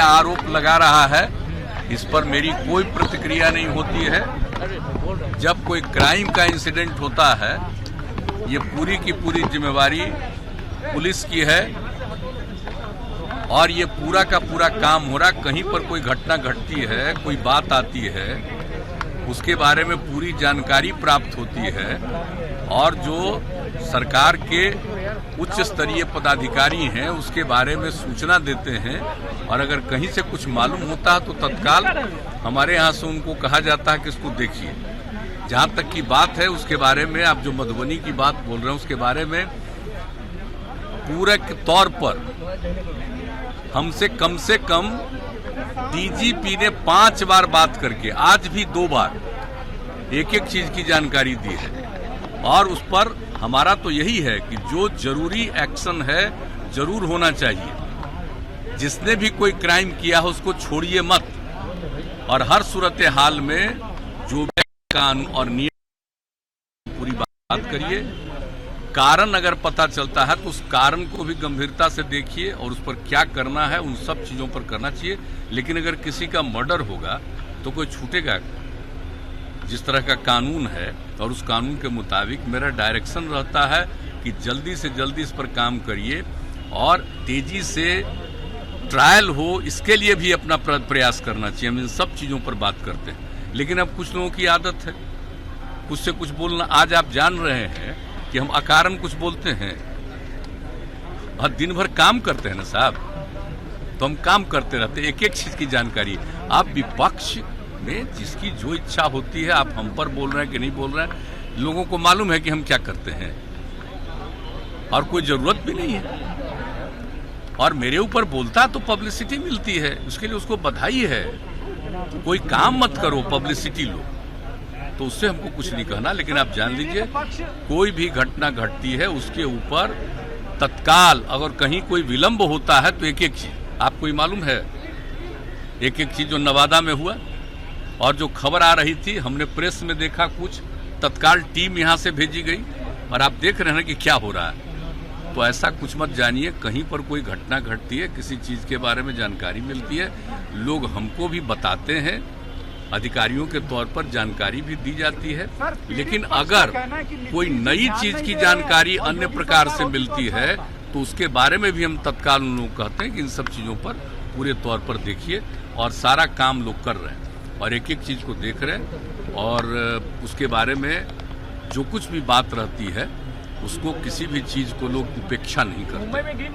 आरोप लगा रहा है, इस पर मेरी कोई प्रतिक्रिया नहीं होती है। जब कोई क्राइम का इंसिडेंट होता है, ये पूरी की पूरी जिम्मेवारी पुलिस की है और ये पूरा का पूरा काम हो रहा। कहीं पर कोई घटना घटती है, कोई बात आती है, उसके बारे में पूरी जानकारी प्राप्त होती है और जो सरकार के उच्च स्तरीय पदाधिकारी हैं उसके बारे में सूचना देते हैं और अगर कहीं से कुछ मालूम होता है तो तत्काल हमारे यहाँ से उनको कहा जाता है कि इसको देखिए। जहाँ तक की बात है उसके बारे में, आप जो मधुबनी की बात बोल रहे हैं उसके बारे में पूरे तौर पर हमसे कम डीजीपी ने 5 बार बात करके, आज भी 2 बार एक एक चीज की जानकारी दी है और उस पर हमारा तो यही है कि जो जरूरी एक्शन है जरूर होना चाहिए। जिसने भी कोई क्राइम किया हो उसको छोड़िए मत और हर सूरत हाल में जो भी कानून और नियम पूरी बात करिए। कारण अगर पता चलता है तो उस कारण को भी गंभीरता से देखिए और उस पर क्या करना है उन सब चीजों पर करना चाहिए। लेकिन अगर किसी का मर्डर होगा तो कोई छूटेगा? जिस तरह का कानून है और उस कानून के मुताबिक मेरा डायरेक्शन रहता है कि जल्दी से जल्दी इस पर काम करिए और तेजी से ट्रायल हो, इसके लिए भी अपना प्रयास करना चाहिए। हम इन सब चीजों पर बात करते हैं, लेकिन अब कुछ लोगों की आदत है कुछ से कुछ बोलना। आज आप जान रहे हैं कि हम अकारण कुछ बोलते हैं और दिन भर काम करते हैं ना साहब, तो हम काम करते रहते हैं, एक एक चीज की जानकारी। आप विपक्ष में जिसकी जो इच्छा होती है, आप हम पर बोल रहे हैं कि नहीं बोल रहे हैं, लोगों को मालूम है कि हम क्या करते हैं और कोई जरूरत भी नहीं है। और मेरे ऊपर बोलता तो पब्लिसिटी मिलती है, उसके लिए उसको बधाई है। कोई काम मत करो, पब्लिसिटी लो, तो उससे हमको कुछ नहीं कहना। लेकिन आप जान लीजिए कोई भी घटना घटती है उसके ऊपर तत्काल अगर कहीं कोई विलंब होता है तो एक एक चीज आपको ही मालूम है। एक एक चीज जो नवादा में हुआ और जो खबर आ रही थी, हमने प्रेस में देखा, कुछ तत्काल टीम यहां से भेजी गई और आप देख रहे हैं कि क्या हो रहा है। तो ऐसा कुछ मत जानिए। कहीं पर कोई घटना घटती है, किसी चीज के बारे में जानकारी मिलती है, लोग हमको भी बताते हैं, अधिकारियों के तौर पर जानकारी भी दी जाती है। लेकिन अगर कोई नई चीज की जानकारी अन्य प्रकार से मिलती है तो उसके बारे में भी हम तत्काल उन लोग कहते हैं कि इन सब चीजों पर पूरे तौर पर देखिए। और सारा काम लोग कर रहे हैं और एक एक चीज को देख रहे हैं और उसके बारे में जो कुछ भी बात रहती है उसको किसी भी चीज को लोग उपेक्षा नहीं करते।